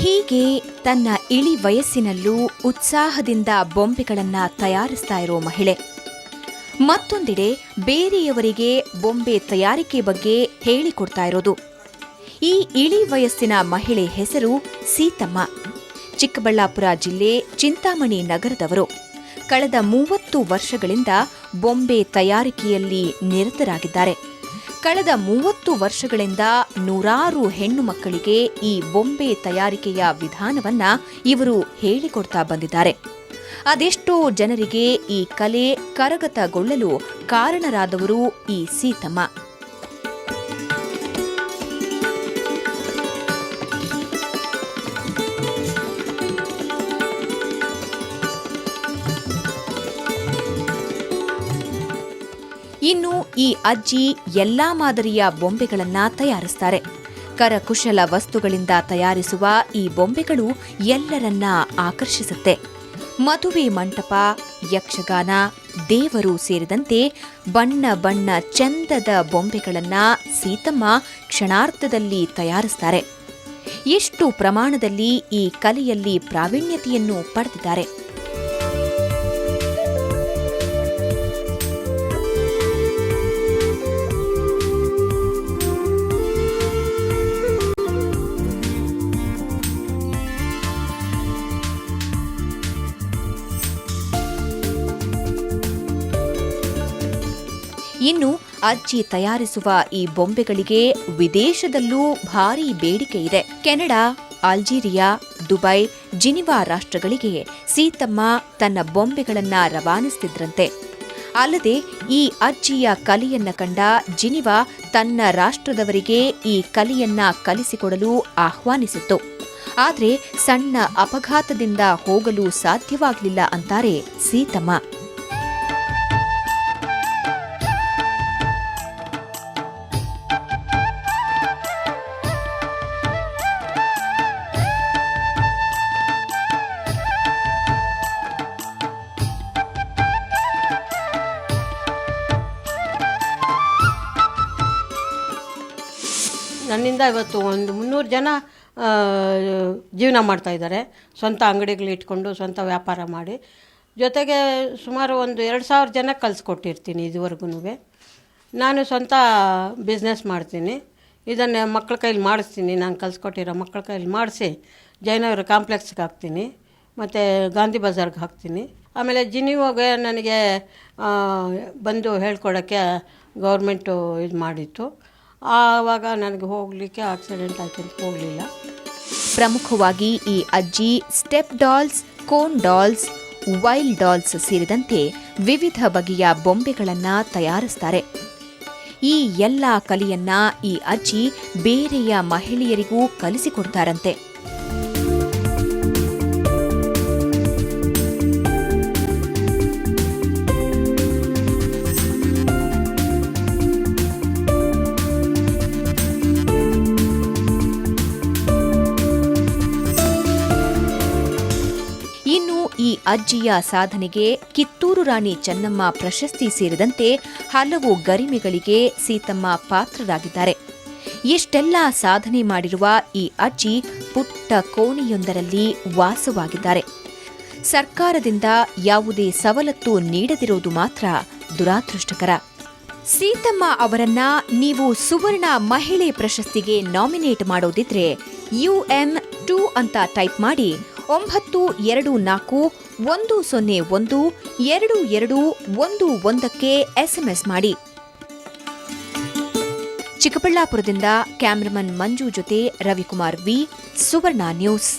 ಹೀಗೆ ತನ್ನ ಇಳಿ ವಯಸ್ಸಿನಲ್ಲೂ ಉತ್ಸಾಹದಿಂದ ಬೊಂಬೆಗಳನ್ನು ತಯಾರಿಸ್ತಾ ಇರೋ ಮಹಿಳೆ. ಮತ್ತೊಂದೆಡೆ ಬೇರೆಯವರಿಗೆ ಬೊಂಬೆ ತಯಾರಿಕೆ ಬಗ್ಗೆ ಹೇಳಿಕೊಡ್ತಾ ಇರೋದು. ಈ ಇಳಿ ವಯಸ್ಸಿನ ಮಹಿಳೆ ಹೆಸರು ಸೀತಮ್ಮ. ಚಿಕ್ಕಬಳ್ಳಾಪುರ ಜಿಲ್ಲೆ ಚಿಂತಾಮಣಿ ನಗರದವರು. ಕಳೆದ 30 ವರ್ಷಗಳಿಂದ ಬೊಂಬೆ ತಯಾರಿಕೆಯಲ್ಲಿ ನಿರತರಾಗಿದ್ದಾರೆ. ಕಳೆದ 30 ವರ್ಷಗಳಿಂದ ನೂರಾರು ಹೆಣ್ಣು ಮಕ್ಕಳಿಗೆ ಈ ಬೊಂಬೆ ತಯಾರಿಕೆಯ ವಿಧಾನವನ್ನ ಇವರು ಹೇಳಿಕೊಡ್ತಾ ಬಂದಿದ್ದಾರೆ. ಅದೆಷ್ಟೋ ಜನರಿಗೆ ಈ ಕಲೆ ಕರಗತಗೊಳ್ಳಲು ಕಾರಣರಾದವರು ಈ ಸೀತಮ್ಮ. ಇನ್ನು ಈ ಅಜ್ಜಿ ಎಲ್ಲಾ ಮಾದರಿಯ ಬೊಂಬೆಗಳನ್ನ ತಯಾರಿಸ್ತಾರೆ. ಕರಕುಶಲ ವಸ್ತುಗಳಿಂದ ತಯಾರಿಸುವ ಈ ಬೊಂಬೆಗಳು ಎಲ್ಲರನ್ನ ಆಕರ್ಷಿಸುತ್ತೆ. ಮದುವೆ ಮಂಟಪ, ಯಕ್ಷಗಾನ, ದೇವರು ಸೇರಿದಂತೆ ಬಣ್ಣ ಬಣ್ಣ ಚಂದದ ಬೊಂಬೆಗಳನ್ನ ಸೀತಮ್ಮ ಕ್ಷಣಾರ್ಧದಲ್ಲಿ ತಯಾರಿಸ್ತಾರೆ. ಎಷ್ಟು ಪ್ರಮಾಣದಲ್ಲಿ ಈ ಕಲೆಯಲ್ಲಿ ಪ್ರಾವೀಣ್ಯತೆಯನ್ನು ಪಡೆದಿದ್ದಾರೆ. ಇನ್ನು ಅಜ್ಜಿ ತಯಾರಿಸುವ ಈ ಬೊಂಬೆಗಳಿಗೆ ವಿದೇಶದಲ್ಲೂ ಭಾರೀ ಬೇಡಿಕೆ ಇದೆ. ಕೆನಡಾ, ಅಲ್ಜೀರಿಯಾ, ದುಬೈ, ಜಿನಿವಾ ರಾಷ್ಟ್ರಗಳಿಗೆ ಸೀತಮ್ಮ ತನ್ನ ಬೊಂಬೆಗಳನ್ನ ರವಾನಿಸುತ್ತಿದ್ರಂತೆ. ಅಲ್ಲದೆ ಈ ಅಜ್ಜಿಯ ಕಲೆಯನ್ನ ಕಂಡ ಜಿನಿವಾ ತನ್ನ ರಾಷ್ಟ್ರದವರಿಗೆ ಈ ಕಲೆಯನ್ನ ಕಲಿಸಿಕೊಡಲು ಆಹ್ವಾನಿಸಿತ್ತು. ಆದರೆ ಸಣ್ಣ ಅಪಘಾತದಿಂದ ಹೋಗಲು ಸಾಧ್ಯವಾಗಲಿಲ್ಲ ಅಂತಾರೆ ಸೀತಮ್ಮ. ನನ್ನಿಂದ ಇವತ್ತು ಒಂದು 300 ಜನ ಜೀವನ ಮಾಡ್ತಾಯಿದ್ದಾರೆ. ಸ್ವಂತ ಅಂಗಡಿಗಳು ಇಟ್ಕೊಂಡು ಸ್ವಂತ ವ್ಯಾಪಾರ ಮಾಡಿ. ಜೊತೆಗೆ ಸುಮಾರು ಒಂದು 2000 ಜನ ಕಲಿಸ್ಕೊಟ್ಟಿರ್ತೀನಿ ಇದುವರೆಗೂ. ನಾನು ಸ್ವಂತ ಬಿಸ್ನೆಸ್ ಮಾಡ್ತೀನಿ. ಇದನ್ನು ಮಕ್ಕಳ ಕೈಲಿ ಮಾಡಿಸ್ತೀನಿ. ನಾನು ಕಲಿಸ್ಕೊಟ್ಟಿರೋ ಮಕ್ಕಳ ಕೈಲಿ ಮಾಡಿಸಿ ಜಯನಗರ ಕಾಂಪ್ಲೆಕ್ಸ್ಗೆ ಹಾಕ್ತೀನಿ, ಮತ್ತು ಗಾಂಧಿ ಬಜಾರ್ಗೆ ಹಾಕ್ತೀನಿ. ಆಮೇಲೆ ಜಿನಿವಾಗೆ ನನಗೆ ಬಂದು ಹೇಳ್ಕೊಡೋಕ್ಕೆ ಗೌರ್ಮೆಂಟು ಇದು ಮಾಡಿತ್ತು. ಆವಾಗ ನನಗೆ ಹೋಗಲಿಕ್ಕೆ ಆಕ್ಸಿಡೆಂಟ್ ಆಯ್ತು ಅಂತ ಹೋಗಲಿಲ್ಲ. ಪ್ರಮುಖವಾಗಿ ಈ ಅಜ್ಜಿ step dolls, cone dolls, wild dolls ಸೇರಿದಂತೆ ವಿವಿಧ ಬಗೆಯ ಬೊಂಬೆಗಳನ್ನು ತಯಾರಿಸ್ತಾರೆ. ಈ ಎಲ್ಲ ಕಲೆಯನ್ನ ಈ ಅಜ್ಜಿ ಬೇರೆಯ ಮಹಿಳೆಯರಿಗೂ ಕಲಿಸಿಕೊಡ್ತಾರಂತೆ. ಈ ಅಜ್ಜಿಯ ಸಾಧನೆಗೆ ಕಿತ್ತೂರು ರಾಣಿ ಚೆನ್ನಮ್ಮ ಪ್ರಶಸ್ತಿ ಸೇರಿದಂತೆ ಹಲವು ಗರಿಮೆಗಳಿಗೆ ಸೀತಮ್ಮ ಪಾತ್ರರಾಗಿದ್ದಾರೆ. ಎಷ್ಟೆಲ್ಲ ಸಾಧನೆ ಮಾಡಿರುವ ಈ ಅಜ್ಜಿ ಪುಟ್ಟ ಕೋಣೆಯೊಂದರಲ್ಲಿ ವಾಸವಾಗಿದ್ದಾರೆ. ಸರ್ಕಾರದಿಂದ ಯಾವುದೇ ಸವಲತ್ತು ನೀಡದಿರೋದು ಮಾತ್ರ ದುರಾದೃಷ್ಟಕರ. ಸೀತಮ್ಮ ಅವರನ್ನ ನೀವು ಸುವರ್ಣ ಮಹಿಳೆ ಪ್ರಶಸ್ತಿಗೆ ನಾಮಿನೇಟ್ ಮಾಡೋದಿದ್ರೆ UM2 ಅಂತ ಟೈಪ್ ಮಾಡಿ 9201012211ಕ್ಕೆ SMS ಮಾಡಿ. ಚಿಕ್ಕಬಳ್ಳಾಪುರದಿಂದ ಕ್ಯಾಮರಾಮನ್ ಮಂಜು ಜೊತೆ ರವಿಕುಮಾರ್ ವಿ, ಸುವರ್ಣ ನ್ಯೂಸ್.